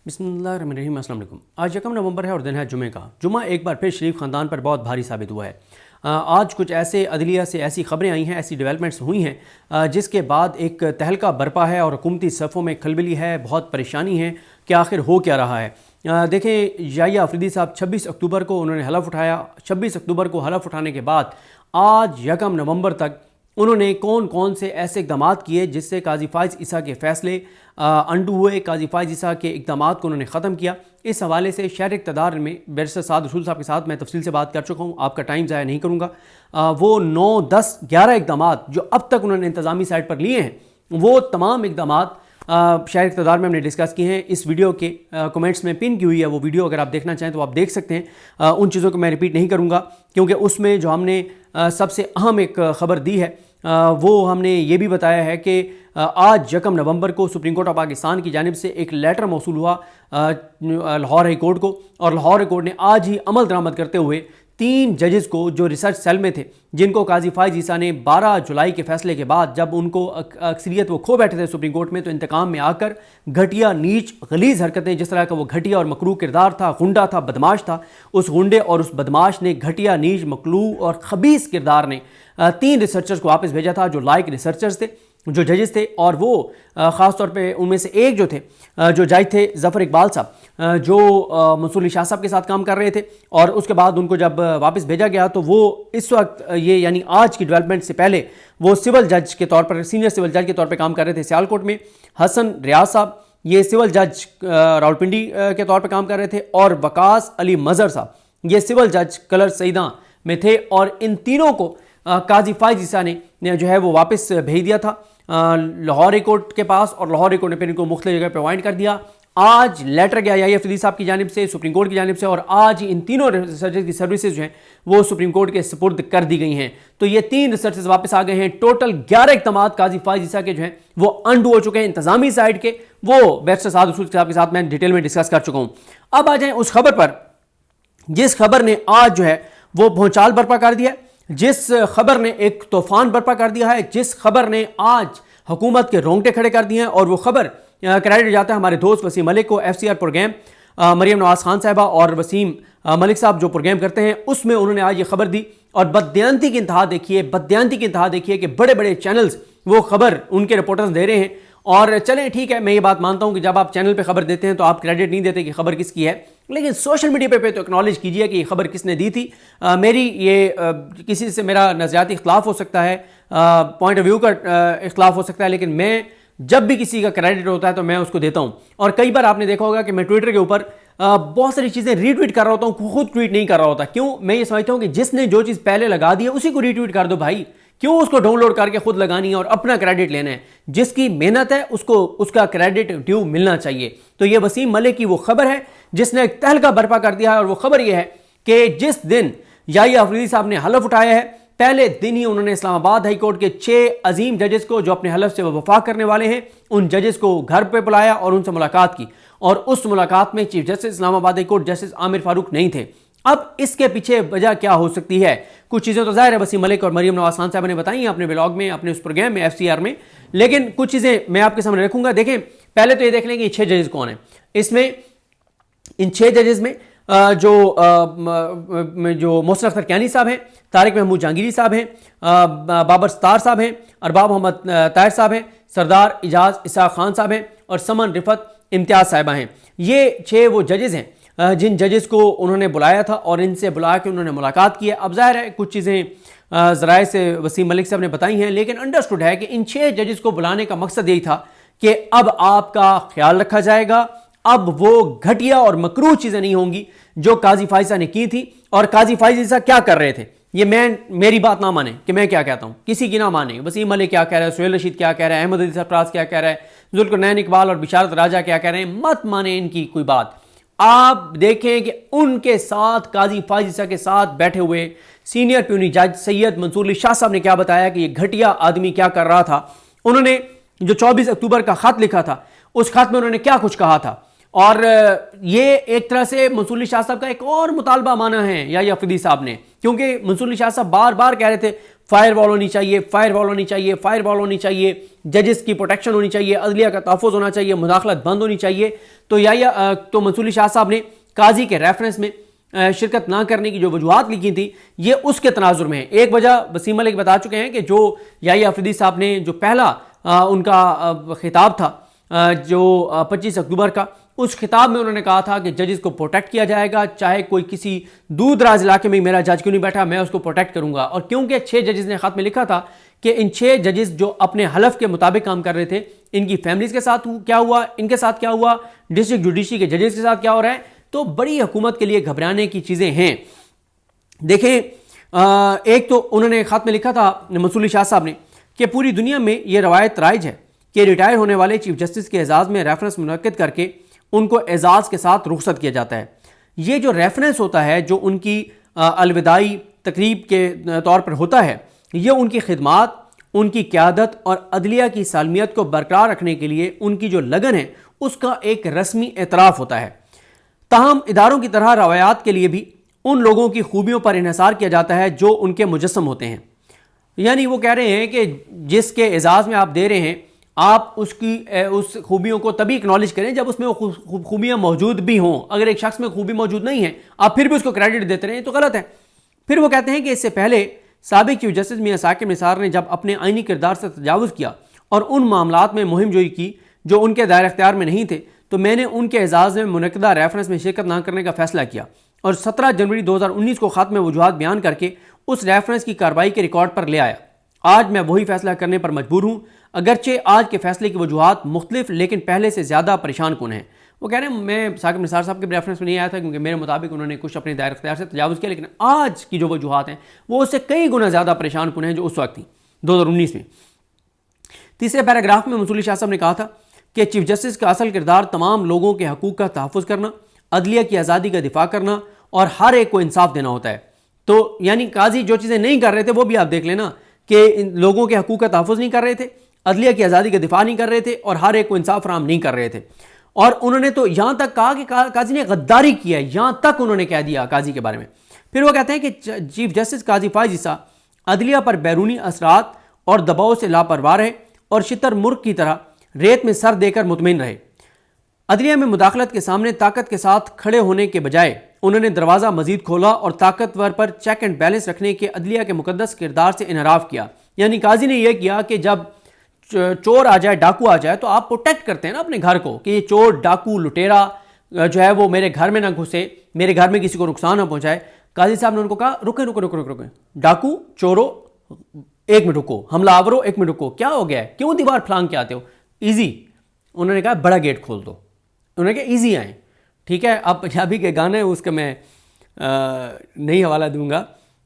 बिस्मिल्लाहिर्रहमानिर्रहीम। अस्सलाम वालेकुम। आज 1 नवंबर है और दिन है जुमे का। जुमा एक बार फिर शरीफ ख़ानदान पर बहुत भारी साबित हुआ है। आज कुछ ऐसे अदलिया से ऐसी खबरें आई हैं, ऐसी डेवलपमेंट्स हुई हैं जिसके बाद एक तहलका बरपा है और हुकूमती सफ़ों में खलबली है, बहुत परेशानी है कि आखिर हो क्या रहा है। देखें, याहिया अफरीदी साहब 26 अक्टूबर को उन्होंने हलफ उठाया। 26 अक्टूबर को हलफ उठाने के बाद आज 1 नवंबर तक उन्होंने कौन कौन से ऐसे इक़दाम किए जिससे काजी फ़ाइज़ ईसा के फ़ैसले अंडू हुए, काजी फ़ाइज़ ईसा के इक़दाम को उन्होंने ख़त्म किया। इस हवाले से शहर इक़्तिदार में बैरिस्टर साद रसूल साहब के साथ मैं तफसील से बात कर चुका हूँ, आपका टाइम ज़ाया नहीं करूँगा। वो 9, 10, 11 इक़दाम जो अब तक उन्होंने इंतज़ामी साइड पर लिए हैं, वो तमाम इक़दाम शहर इक़्तिदार में हमने डिस्कस किए हैं। इस वीडियो के कमेंट्स में पिन की हुई है वो वीडियो, अगर आप देखना चाहें तो आप देख सकते हैं। उन चीज़ों को मैं रिपीट नहीं करूँगा क्योंकि उसमें जो हमने सबसे अहम एक ख़बर दी है वो हमने ये भी बताया है कि आज 1 नवंबर को सुप्रीम कोर्ट ऑफ पाकिस्तान की जानिब से एक लेटर मौसूल हुआ लाहौर हाई कोर्ट को, और लाहौर हाई कोर्ट ने आज ही अमल दरामद करते हुए 3 जजेस को जो रिसर्च सेल में थे, जिनको काजी फ़ाइज़ ईसा ने 12 जुलाई के फैसले के बाद जब उनको अक्सरियत वो खो बैठे थे सुप्रीम कोर्ट में, तो इंतकाम में आकर घटिया, नीच, गलीज़ हरकतें, जिस तरह का वो घटिया और मकरूह किरदार था, गुंडा था, बदमाश था, उस गुंडे और उस बदमाश ने, घटिया, नीच, मकरूह और खबीस किरदार ने 3 रिसर्चर्स को वापस भेजा था जो लायक रिसर्चर्स थे, जो जजेस थे। और वो ख़ास तौर पे उनमें से एक जो थे, जो जज थे ज़फ़र इकबाल साहब, जो मंसूर अली शाह साहब के साथ काम कर रहे थे, और उसके बाद उनको जब वापस भेजा गया तो वो इस वक्त ये यानी आज की डेवलपमेंट से पहले वो सिविल जज के तौर पर, सीनियर सिविल जज के तौर पर काम कर रहे थे सियालकोट में। हसन रियाज साहब ये सिविल जज रावलपिंडी के तौर पर काम कर रहे थे, और वकास अली मज़हर साहब ये सिविल जज कलर सईदा में थे। और इन तीनों को काजी फ़ाइज़ ईसा ने जो है वो वापस भेज दिया था लाहौर हाई कोर्ट के पास, और लाहौर हाई कोर्ट ने फिर इनको मुख्तलिफ जगह पर अपॉइंट कर दिया। आज लेटर गया याहिया अफरीदी साहब की जानिब से सुप्रीम कोर्ट की जानिब से, और आज इन तीनों रिसर्चर्स की सर्विसेज जो हैं वो सुप्रीम कोर्ट के सुपुर्द कर दी गई हैं। तो ये 3 रिसर्चर्स वापस आ गए हैं। टोटल 11 इक़दाम काजी फ़ाइज़ ईसा के जो हैं वो अंडू हो चुके हैं इंतजामी साइड के। वो बैरिस्टर साद रसूल साहब के साथ मैं डिटेल में डिस्कस कर चुका हूँ। अब आ जाए उस खबर पर जिस खबर ने आज जो है वो भौचाल बर्पा कर दिया, जिस खबर ने एक तूफान बर्पा कर दिया है, जिस खबर ने आज हुकूमत के रोंगटे खड़े कर दिए हैं। और वो खबर क्रेडिट जाता है हमारे दोस्त वसीम मलिक को। FCR प्रोग्राम मरियम नवाज़ खान साहबा और वसीम मलिक साहब जो प्रोग्राम करते हैं, उसमें उन्होंने आज ये खबर दी। और बददियानती की इंतहा देखिए, बददियानती की इंतहा देखिए कि बड़े बड़े चैनल्स वो खबर उनके रिपोर्टर्स दे रहे हैं। और चलें ठीक है, मैं ये बात मानता हूँ कि जब आप चैनल पे खबर देते हैं तो आप क्रेडिट नहीं देते कि खबर किसकी है, लेकिन सोशल मीडिया पे तो एक्नॉलेज कीजिए कि ये खबर किसने दी थी। मेरी ये किसी से मेरा नज़रियाती इख्तलाफ हो सकता है, पॉइंट ऑफ व्यू का इख्तलाफ हो सकता है, लेकिन मैं जब भी किसी का क्रेडिट होता है तो मैं उसको देता हूँ। और कई बार आपने देखा होगा कि मैं ट्विटर के ऊपर बहुत सारी चीज़ें रीट्वीट कर रहा होता हूँ, खुद ट्वीट नहीं कर रहा होता। क्यों? मैं ये समझता हूँ कि जिसने जो चीज़ पहले लगा दी है उसी को रीट्वीट कर दो भाई, क्यों उसको डाउनलोड करके खुद लगानी है और अपना क्रेडिट लेना है। जिसकी मेहनत है उसको उसका क्रेडिट ड्यू मिलना चाहिए। तो ये वसीम मलिक की वो खबर है जिसने एक तहलका बर्पा कर दिया है, और वो खबर ये है कि जिस दिन याहिया अफरीदी साहब ने हलफ उठाया है, पहले दिन ही उन्होंने इस्लामाबाद हाई कोर्ट के 6 अजीम जजेस को, जो अपने हलफ से वफा करने वाले हैं, उन जजेस को घर पे बुलाया और उनसे मुलाकात की। और उस मुलाकात में chief justice Islamabad high court justice Aamir Farooq नहीं थे। अब इसके पीछे वजह क्या हो सकती है? कुछ चीज़ें तो जाहिर है वसीम मलिक और मरियम नवाज़ खान साहब ने बताई हैं अपने ब्लॉग में, अपने उस प्रोग्राम में FCR में, लेकिन कुछ चीज़ें मैं आपके सामने रखूंगा। देखें, पहले तो ये देख लें कि 6 जजेस कौन हैं। इसमें इन 6 जजेस में जो मोहसिन अख्तर कियानी साहब हैं, तारिक महमूद जहांगीरी साहब हैं, बाबर सत्तार साहब हैं, अरबाब मोहम्मद ताहिर साहब हैं, सरदार इजाज इसाक खान साहब हैं, और समन रिफत इम्तियाज़ साहिबा हैं। ये 6 वो जजेस हैं जिन जजेस को उन्होंने बुलाया था और इनसे बुला के उन्होंने मुलाकात की है। अब जाहिर है कुछ चीज़ें ज़राए से वसीम मलिक साहब ने बताई हैं, लेकिन अंडरस्टूड है कि इन 6 जजेस को बुलाने का मकसद यही था कि अब आपका ख्याल रखा जाएगा, अब वो घटिया और मकरूह चीज़ें नहीं होंगी जो काजी फ़ाइज़ ईसा ने की थी। और काजी फ़ाइज़ ईसा क्या कर रहे थे, ये मेरी बात ना माने कि मैं क्या कहता हूँ, किसी की ना माने। वसीम मलिक क्या कह रहा है, सुहेल रशीद क्या कह रहा है, अहमद अली सरफराज क्या कह रहा है, जुल्करनैन इकबाल और बिशारत राजा क्या कह रहे हैं, मत माने इनकी कोई बात। आप देखें कि उनके साथ काजी फ़ाइज़ ईसा के साथ बैठे हुए सीनियर प्यूनी जज सैयद मंसूर अली शाह साहब ने क्या बताया कि ये घटिया आदमी क्या कर रहा था। उन्होंने जो 24 अक्टूबर का खत लिखा था, उस खत में उन्होंने क्या कुछ कहा था, और ये एक तरह से मंसूर अली शाह साहब का एक और मुतालबा माना है याहिया अफरीदी साहब ने क्योंकि मंसूर अली शाह साहब बार बार कह रहे थे फायर वॉल होनी चाहिए, फायर वॉल होनी चाहिए, फायर वॉल होनी चाहिए, जजेस की प्रोटेक्शन होनी चाहिए, अदलिया का तहफ़्फ़ुज़ होना चाहिए, मुदाखलत बंद होनी चाहिए। तो मंसूर अली शाह साहब ने काजी के रेफरेंस में शिरकत ना करने की जो वजूहत लिखी थी ये उसके तनाजुर में है। एक वजह वसीम मलिक बता चुके हैं कि जो याहिया अफरीदी साहब ने जो पहला उनका खिताब था जो 25 अक्टूबर का, उस खिताब में उन्होंने कहा था कि जजेस को प्रोटेक्ट किया जाएगा, चाहे कोई किसी दूर दराज इलाके में मेरा जज क्यों नहीं बैठा, मैं उसको प्रोटेक्ट करूंगा। और क्योंकि 6 जजेस ने खत में लिखा था कि इन 6 जजेस जो अपने हलफ के मुताबिक काम कर रहे थे, इनकी फैमिलीज के साथ क्या हुआ, इनके साथ क्या हुआ, डिस्ट्रिक्ट जुडिशरी के जजेस के साथ क्या हो रहा है, तो बड़ी हुकूमत के लिए घबराने की चीज़ें हैं। देखें, एक तो उन्होंने खत में लिखा था मंसूर अली शाह साहब ने कि पूरी दुनिया में यह रवायत राइज है कि रिटायर होने वाले चीफ जस्टिस के एजाज़ में रेफरेंस मुनक्किद करके उनको एजाज़ के साथ रुखसत किया जाता है। ये जो रेफरेंस होता है जो उनकी अलविदाई तकरीब के तौर पर होता है, ये उनकी खिदमात, उनकी क़यादत और अदलिया की सालमियत को बरकरार रखने के लिए उनकी जो लगन है उसका एक रस्मी एतराफ़ होता है। ताहम इदारों की तरह रवायात के लिए भी उन लोगों की खूबियों पर इन्हसार किया जाता है जो उनके मुजस्सम होते हैं। यानी वो कह रहे हैं कि जिसके एजाज़ में आप दे रहे हैं, आप उस खूबियों को तभी एक्नॉलेज करें जब उसमें वो खूबियाँ मौजूद भी हों। अगर एक शख्स में खूबी मौजूद नहीं है, आप फिर भी उसको क्रेडिट देते रहें तो गलत है। फिर वो कहते हैं कि इससे पहले साबिक चीफ जस्टिस मियां साकिब निसार ने जब अपने आइनी किरदार से तजावुज़ किया और उन मामलात में मुहिम जोई की जो उनके दायरे इख्तियार में नहीं थे, तो मैंने उनके एजाज़ में मुनक्किदा रेफरेंस में शिरकत न करने का फैसला किया और 17 जनवरी 2019 को ख़त में वजूहात बयान करके उस रेफरेंस की कार्रवाई के रिकॉर्ड पर ले आया। आज मैं वही फैसला करने पर मजबूर हूँ, अगरचे आज के फैसले की वजूहात मुख्तलिफ लेकिन पहले से ज़्यादा परेशान कुन हैं। वो कह रहे हैं मैं साकिब निसार साहब के रेफरेंस में नहीं आया था क्योंकि मेरे मुताबिक उन्होंने कुछ अपने दायरे इख्तियार से तजावुज़ किया, लेकिन आज की जो वजूहात हैं वो उससे कई गुना ज़्यादा परेशान कुन हैं जो उस वक्त थी 2019 में। तीसरे पैराग्राफ में मंसूर अली शाह साहब ने कहा था कि चीफ जस्टिस का असल किरदार तमाम लोगों के हकूक़ का तहफ़्फ़ुज़ करना, अदलिया की आज़ादी का दिफा करना और हर एक को इंसाफ देना होता है। तो यानी काजी जो चीज़ें नहीं कर रहे थे वो भी आप देख लेना कि इन लोगों के हकूक़ का तहफ़्फ़ुज़ नहीं कर रहे थे, अदलिया की आज़ादी का दिफा नहीं कर रहे थे और हर एक को इंसाफ फराहम नहीं कर रहे थे। और उन्होंने तो यहाँ तक कहा कि काजी ने गद्दारी किया है, यहाँ तक उन्होंने कह दिया काजी के बारे में। फिर वो कहते हैं कि चीफ जस्टिस काजी फायज़ ईसा अदलिया पर बैरूनी असरात और दबाव से लापरवाह रहे और शितर मुर्ग की तरह रेत में सर देकर मुतमिन रहे। अदलिया में मुदाखलत के सामने ताकत के साथ खड़े होने के बजाय उन्होंने दरवाज़ा मजीद खोला और ताकतवर पर चेक एंड बैलेंस रखने के अदलिया के मुकद्दस किरदार से इनराफ किया। यानी काजी ने यह किया कि जब चोर आ जाए, डाकू आ जाए, तो आप प्रोटेक्ट करते हैं ना अपने घर को कि ये चोर, डाकू, लुटेरा जो है वो मेरे घर में ना घुसे, मेरे घर में किसी को नुकसान ना पहुंचाए। काजी साहब ने उनको कहा रुके रुको रुको रुको, डाकू चोरो 1 मिनट रुको, हमलावरों 1 मिनट रुको, क्या हो गया है, क्यों दीवार फलांग के आते हो, ईजी। उन्होंने कहा बड़ा गेट खोल दो, उन्होंने कहा ईजी आए। ठीक है, अब पंजाबी के गाने हैं उसका मैं नहीं हवाला दूंगा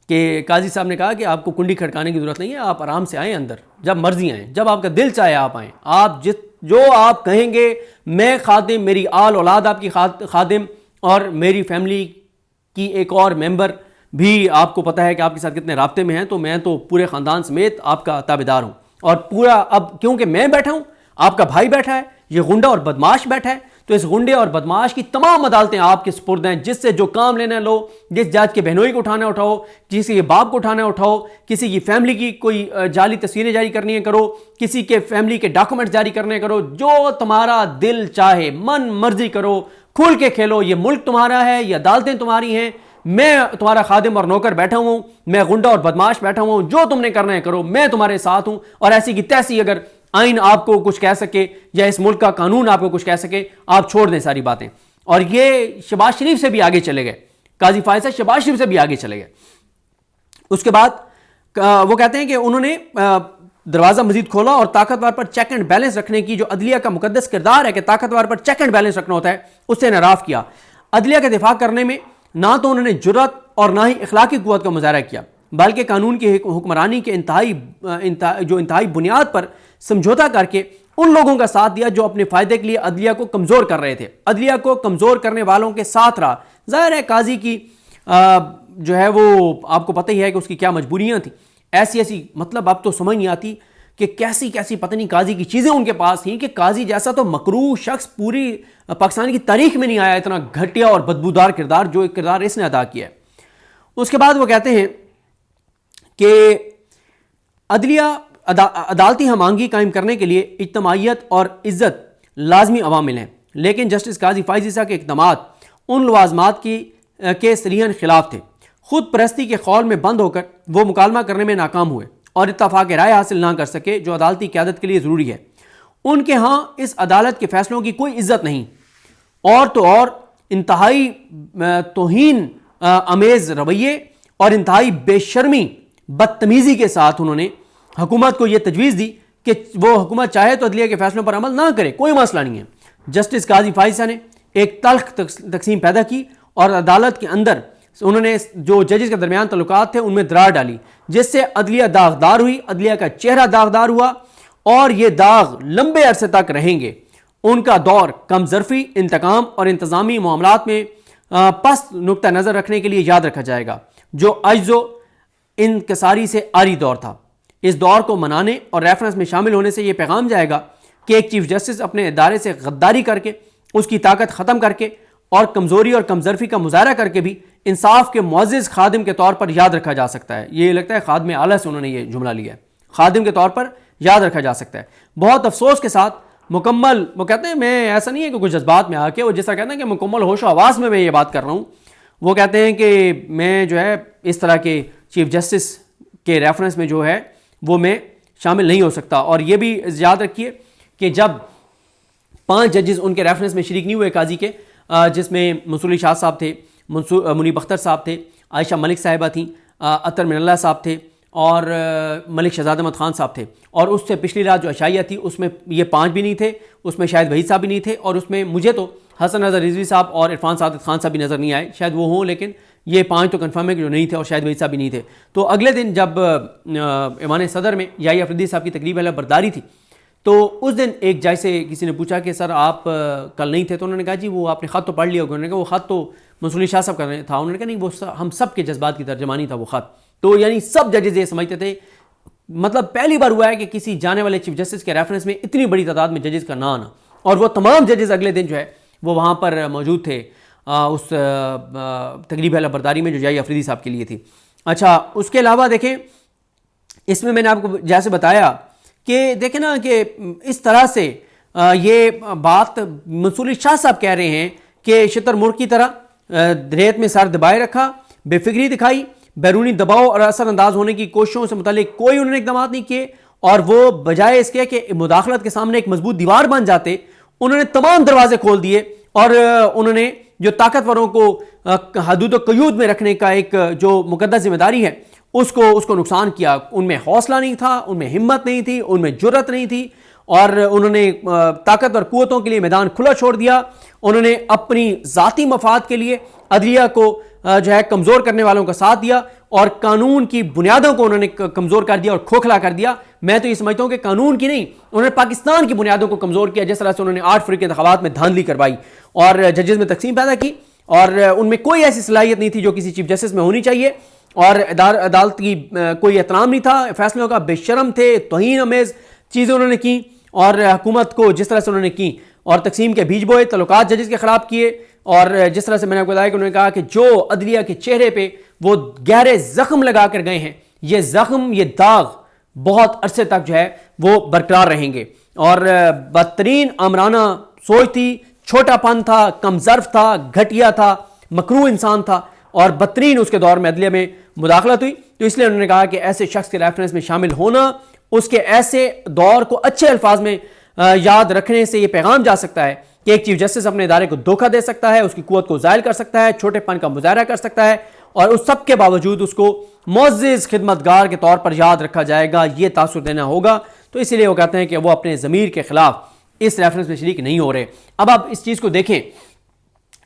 कि काजी साहब ने कहा कि आपको कुंडी खड़काने की ज़रूरत नहीं है, आप आराम से आएँ अंदर, जब मर्जी आएँ, जब आपका दिल चाहे आप आएँ, आप जो आप कहेंगे, मैं खादिम, मेरी आल औलाद आपकी खादिम और मेरी फैमिली की एक और मेंबर भी आपको पता है कि आपके साथ कितने राब्ते में हैं, तो मैं तो पूरे ख़ानदान समेत आपका ताबेदार हूँ। और पूरा अब क्योंकि मैं बैठा हूँ, आपका भाई बैठा है, ये गुंडा और बदमाश बैठा है, तो इस गुंडे और बदमाश की तमाम अदालतें आपके सुपुर्द हैं, जिससे जो काम लेना लो, जिस जज के बहनोई को उठाना उठाओ, किसी के बाप को उठाना उठाओ, किसी की फैमिली की कोई जाली तस्वीरें जारी करनी है करो, किसी के फैमिली के डॉक्यूमेंट जारी करने करो, जो तुम्हारा दिल चाहे मन मर्जी करो, खुल के खेलो। ये मुल्क तुम्हारा है, ये अदालतें तुम्हारी हैं, मैं तुम्हारा खादिम और नौकर बैठा हूँ, मैं गुंडा और बदमाश बैठा हूँ, जो तुमने करना है करो, मैं तुम्हारे साथ हूँ। और ऐसी की तैसी अगर आइन आपको कुछ कह सके या इस मुल्क का कानून आपको कुछ कह सके, आप छोड़ दें सारी बातें। और ये शहबाज शरीफ से भी आगे चले गए, काजी फायज़ शहबाज शरीफ से भी आगे चले गए। उसके बाद वो कहते हैं कि उन्होंने दरवाज़ा मजीद खोला और ताकतवर पर चेक एंड बैलेंस रखने की जो अदलिया का मुकद्दस किरदार है कि ताकतवर पर चेक एंड बैलेंस रखना होता है, उससे इनराफ किया। अदलिया का दिफा करने में ना तो उन्होंने जुर्रत और ना ही इखलाकी कुव्वत का मुजाहरा किया, बल्कि कानून की हुक्मरानी के इंतहाई बुनियाद पर समझौता करके उन लोगों का साथ दिया जो अपने फ़ायदे के लिए अदलिया को कमज़ोर कर रहे थे। अदलिया को कमज़ोर करने वालों के साथ रहा। ज़ाहिर है काजी की जो है वो आपको पता ही है कि उसकी क्या मजबूरियाँ थी। ऐसी मतलब अब तो समझ नहीं आती कि कैसी कैसी पता नहीं काजी की चीज़ें उनके पास थी कि काजी जैसा तो मकरूह शख्स पूरी पाकिस्तान की तारीख में नहीं आया, इतना घटिया और बदबूदार किरदार जो एक किरदार इसने अदा किया है। उसके बाद वो कहते हैं कि अदलिया अदालती हमांगी कायम करने के लिए इज्तमाइयत और इज्जत लाजमी अवामिल हैं, लेकिन जस्टिस काजी फाइज ईसा के इक़दामात उन लवाजमात के सरीहन खिलाफ थे। खुद परस्ती के खौल में बंद होकर वो मुकालमा करने में नाकाम हुए और इत्तफाक राय हासिल ना कर सके, जो अदालती क़यादत के लिए ज़रूरी है। उनके यहाँ इस अदालत के फैसलों की कोई इज्जत नहीं, और तो और इंतहाई तौहीन अमेज़ रवैये और इंतहाई बेशर्मी बदतमीज़ी के साथ उन्होंने हुकूमत को यह तजवीज़ दी कि वो हुकूमत चाहे तो अदलिया के फैसलों पर अमल ना करे, कोई मसला नहीं है। जस्टिस काजी फाइज़ा ने एक तल्ख तकसीम पैदा की और अदालत के अंदर उन्होंने जो जजेस के दरमियान तल्लुकात थे उनमें दरार डाली, जिससे अदलिया दागदार हुई, अदलिया का चेहरा दागदार हुआ और ये दाग लंबे अरसे तक रहेंगे। उनका दौर कमजरफी, इंतकाम और इंतजामी मामलात में पस्त नुक्ता नज़र रखने के लिए याद रखा जाएगा, जो अज्जो इनकसारी से आरी दौर था। इस दौर को मनाने और रेफरेंस में शामिल होने से यह पैगाम जाएगा कि एक चीफ जस्टिस अपने इदारे से गद्दारी करके, उसकी ताकत ख़त्म करके और कमज़ोरी और कमजरफी का मुजाहरा करके भी इंसाफ के मुअज़्ज़िज़ खादिम के तौर पर याद रखा जा सकता है। ये लगता है खादिम आला से उन्होंने ये जुमला लिया है, खादिम के तौर पर याद रखा जा सकता है। बहुत अफसोस के साथ मुकम्मल, वो कहते हैं, मैं ऐसा नहीं है कि कुछ जज्बात में आके, वो जैसा कहते हैं कि मुकम्मल होश व हवास में मैं ये बात कर रहा हूँ, वो कहते हैं कि मैं जो है इस तरह के चीफ जस्टिस के रेफरेंस में जो है वो मैं शामिल नहीं हो सकता। और ये भी याद रखिए कि जब 5 जजेस उनके रेफरेंस में शरीक नहीं हुए काजी के, जिसमें मंसूर शाह साहब थे, मुनीब अख्तर साहब थे, आयशा मलिक साहिबा थी, अतर मिनल्ला साहब थे और मलिक शहजाद अहमद खान साहब थे, और उससे पिछली रात जो अशाइया थी उसमें ये 5 भी नहीं थे, उसमें शायद वहीद साहब भी नहीं थे, और उसमें मुझे तो हसन नज़र रिजवी साहब और इरफान सादिक खान साहब भी नज़र नहीं आए, शायद वो हों, लेकिन ये 5 तो कन्फर्म है कि जो नहीं थे, और शायद वहीद साहब भी नहीं थे। तो अगले दिन जब ईवान सदर में याहिया अफरीदी साहब की तकरीब वाला बरदारी थी, तो उस दिन एक जज से किसी ने पूछा कि सर आप कल नहीं थे, तो उन्होंने कहा जी वो आपने ख़त तो पढ़ लिया होगा। उन्होंने कहा वो ख़त तो मंसूर शाह साहब कर रहे था। उन्होंने कहा नहीं, वो हम सब के जज्बात की तर्जमानी था वो ख़त। तो यानी सब जजेज ये समझते थे, मतलब पहली बार हुआ है कि किसी जाने वाले चीफ जस्टिस के रेफरेंस में इतनी बड़ी तादाद में जजेस का ना आना, और वो तमाम जजेस अगले दिन जो है वो वहाँ पर मौजूद थे उस तकरीब वाला बरदारी में जो याहिया अफरीदी साहब के लिए थी। अच्छा, उसके अलावा देखें, इसमें मैंने आपको जैसे बताया कि देखें ना कि इस तरह से ये बात मंसूर शाह साहब कह रहे हैं कि शुतुरमुर्ग की तरह रेत में सर दबाए रखा, बेफिक्री दिखाई, बैरूनी दबाव और असरअंदाज होने की कोशिशों से मुतालिक कोई उन्होंने इकदाम नहीं किए, और वो बजाय इसके कि मुदाखलत के सामने एक मजबूत दीवार बन जाते, उन्होंने तमाम दरवाजे खोल दिए और उन्होंने जो ताकतवरों को हदूद क़यूद में रखने का एक जो मुकद्दस जिम्मेदारी है उसको नुकसान किया। उनमें हौसला नहीं था, उनमें हिम्मत नहीं थी, उनमें जुर्रत नहीं थी, और उन्होंने ताकत और कुव्वतों के लिए मैदान खुला छोड़ दिया। उन्होंने अपनी ज़ाती मफाद के लिए अदलिया को जो है कमज़ोर करने वालों का साथ दिया, और कानून की बुनियादों को उन्होंने कमज़ोर कर दिया और खोखला कर दिया। मैं तो ये समझता हूँ कि कानून की नहीं, उन्होंने पाकिस्तान की बुनियादों को कमज़ोर किया, जिस तरह से उन्होंने 8 फरवरी के इंतखाबात में धांधली करवाई और जजेस में तकसीम पैदा की, और उनमें कोई ऐसी सलाहियत नहीं थी जो किसी चीफ जस्टिस में होनी चाहिए, और अदालत की कोई एहतराम नहीं था, फैसलों का बेशरम थे, तौहीन अमेज़ चीज़ें उन्होंने की, और हुकूमत को जिस तरह से उन्होंने की और तकसीम के बीज बोए, तल्लुकात जजेस के ख़िलाफ़ किए, और जिस तरह से मैंने आपको बताया कि उन्होंने कहा कि जो अदलिया के चेहरे पे वो गहरे ज़ख्म लगा कर गए हैं, ये ज़ख्म, ये दाग बहुत अरसे तक जो है वो बरकरार रहेंगे। और बदतरीन आमराना सोच थी, छोटापन था, कमज़र्फ था, घटिया था, मकरूह इंसान था, और बदतरीन उसके दौर में अदलिया में मुदाखलत हुई। तो इसलिए उन्होंने कहा कि ऐसे शख्स के रेफरेंस में शामिल होना, उसके ऐसे दौर को अच्छे अल्फाज में याद रखने से ये पैगाम जा सकता है कि एक चीफ जस्टिस अपने इदारे को धोखा दे सकता है, उसकी कुव्वत को ज़ायल कर सकता है, छोटेपन का मुजाहरा कर सकता है, और उस सब के बावजूद उसको मुअज़्ज़िज़ खिदमतगार के तौर पर याद रखा जाएगा, ये तासुर देना होगा। तो इसीलिए वो कहते हैं कि वो अपने ज़मीर के ख़िलाफ़ इस रेफरेंस में शरीक नहीं हो रहे। अब आप इस चीज़ को देखें,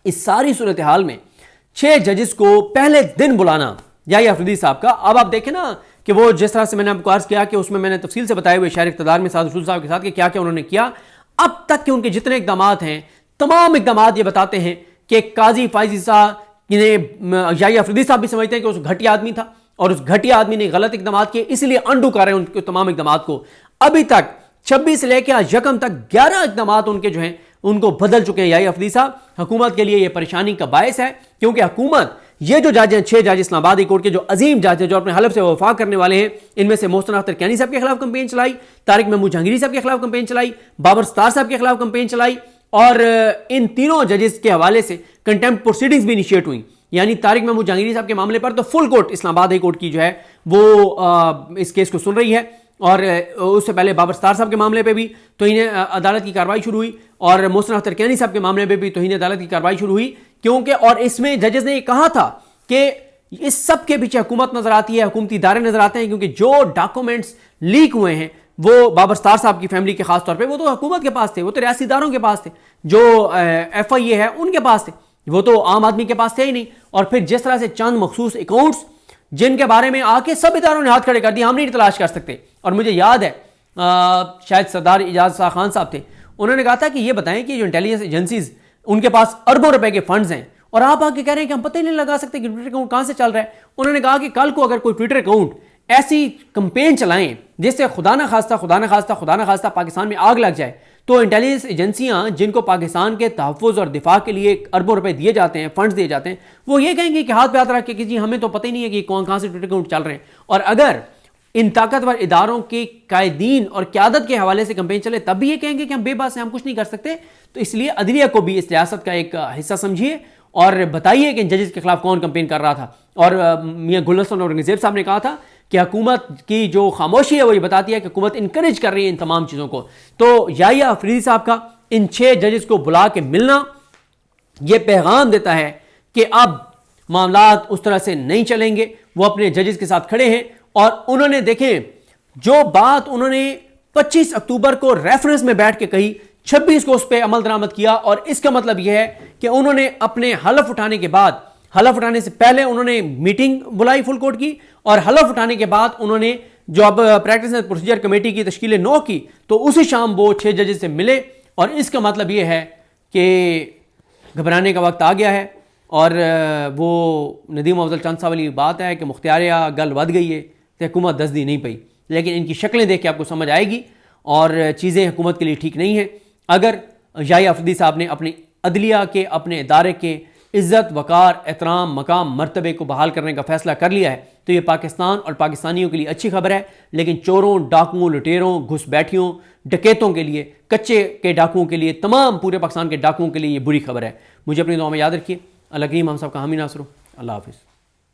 इस सारी सूरत हाल में 6 जजेस को पहले दिन बुलाना याहिया अफरीदी साहब का, अब आप देखें ना कि वो जिस तरह से मैंने आपको अर्ज़ किया कि उसमें मैंने तफसील से बताए हुए शहर इक़्तिदार में साद रसूल साहब के साथ कि क्या क्या उन्होंने किया, अब तक के उनके जितने इक़दाम हैं, तमाम इक़दाम ये बताते हैं कि काजी फाइज़ ईसा ने, याहिया अफरीदी साहब भी समझते हैं कि उस घटिया आदमी था, और उस घटिया आदमी ने गलत इक़दाम किए, इसलिए अंडू कर रहे हैं उनके तमाम इक़दाम को। अभी तक 26 से लेकर आज यकम तक 11 इक़दाम उनके जो हैं उनको बदल चुके हैं याहिया अफरीदी साहब। हुकूमत के लिए यह परेशानी का बायस है, क्योंकि हुकूमत ये जो जज हैं, 6 जज इस्लामाबाद हाई कोर्ट के जो अजीम जज हैं, जो अपने हलफ से वफा करने वाले हैं, इनमें से मोहसिन अख्तर कैनी साहब के खिलाफ कंपेन चलाई, तारिक महमूद जहांगीरी साहब के खिलाफ कंपेन चलाई, बाबर सत्तार साहब के खिलाफ कंपेन चलाई, और इन तीनों जजेस के हवाले से कंटेम्प्ट प्रोसीडिंग्स भी इनिशिएट हुई। यानी तारिक महमूद जहांगीरी साहब के मामले पर तो full court Islamabad high court की जो है वो इस केस को सुन रही है, और उससे पहले बाबर सत्तार साहब के मामले पे भी तौहीन अदालत की कार्रवाई शुरू हुई, और मोहसिन अख्तर कैनी साहब के मामले पे भी तौहीन अदालत की कार्रवाई शुरू हुई। क्योंकि और इसमें जजेस ने कहा था कि इस सब के पीछे हुकूमत नजर आती है, हुकूमती इदारे नजर आते हैं, क्योंकि जो डॉक्यूमेंट्स लीक हुए हैं वो बाबर सत्तार साहब की फैमिली के खास तौर पे, वो तो हुकूमत के पास थे, वो तो रियासती इदारों के पास थे, जो FIA है उनके पास थे, वो तो आम आदमी के पास थे ही नहीं। और फिर जिस तरह से चंद मखसूस अकाउंट्स जिनके बारे में आके सब इदारों ने हाथ खड़े कर दिए, हम नहीं तलाश कर सकते। और मुझे याद है शायद सरदार एजाज शाह खान साहब थे, उन्होंने कहा था कि ये बताएं कि जो इंटेलिजेंस एजेंसीज उनके पास अरबों रुपए के फंड्स हैं, और आप आके कह रहे हैं कि हम पता ही नहीं लगा सकते कि ट्विटर अकाउंट कहां से चल रहा है। उन्होंने कहा कि कल को अगर कोई ट्विटर अकाउंट ऐसी कंपेन चलाएं जिससे खुदा ना खास्ता पाकिस्तान में आग लग जाए, तो इंटेलिजेंस एजेंसियां जिनको पाकिस्तान के तहफ़्फ़ुज़ और दिफा के लिए अरबों रुपए दिए जाते हैं, फंड्स दिए जाते हैं, वो ये कहेंगे कि हाथ पे हाथ रख के कि जी हमें तो पता ही नहीं है कि कौन कहां से ट्विटर अकाउंट चल रहे हैं। और अगर इन ताकतवर इदारों के कायदीन और क़यादत के हवाले से कंपेन चले, तब भी ये कहेंगे कि हम बेबस हैं, हम कुछ नहीं कर सकते। तो इसलिए अदलिया को भी इस सियासत का एक हिस्सा समझिए और बताइए कि इन जजेस के खिलाफ कौन कंपेन कर रहा था। और मियां गुलशन औरंगजेब साहब ने कहा था कि हुकूमत की जो खामोशी है वो ये बताती है कि हुकूमत इनकरेज कर रही है इन तमाम चीज़ों को। तो याहिया अफरीदी साहब का इन 6 जजेस को बुला के मिलना ये पैगाम देता है कि अब मामलात उस तरह से नहीं चलेंगे। वो अपने जजेस के साथ खड़े हैं, और उन्होंने देखें जो बात उन्होंने 25 अक्टूबर को रेफरेंस में बैठ के कही, 26 को उस पर अमल दरामद किया। और इसका मतलब यह है कि उन्होंने अपने हलफ उठाने के बाद, हलफ उठाने से पहले उन्होंने मीटिंग बुलाई फुल कोर्ट की, और हलफ उठाने के बाद उन्होंने जो अब प्रैक्टिस एंड प्रोसीजर कमेटी की तश्कील 9 की, तो उसी शाम वो 6 जजेस से मिले। और इसका मतलब यह है कि घबराने का वक्त आ गया है। और वो नदीम अफजल चंद साहब वाली बात है कि मुख्तियारिया गल वध गई है तो हुकूमत दसदी नहीं पई। लेकिन इनकी शक्लें देख के आपको समझ आएगी और चीज़ें हुकूमत के लिए ठीक नहीं है। अगर याहिया अफरीदी साहब ने अपनी अदलिया के, अपने इदारे के इज़्ज़त, वक़ार, एहतराम, मकाम, मर्तबे को बहाल करने का फैसला कर लिया है, तो ये पाकिस्तान और पाकिस्तानियों के लिए अच्छी खबर है। लेकिन चोरों, डाकुओं, लुटेरों, घुसपैठियों, डकैतों के लिए, कच्चे के डाकुओं के लिए, तमाम पूरे पाकिस्तान के डाकुओं के लिए ये बुरी खबर है। मुझे अपनी दुआ में याद रखिए। अल्लाह करीम हम सब का हामी नासर हो। अल्लाह हाफ़िज़।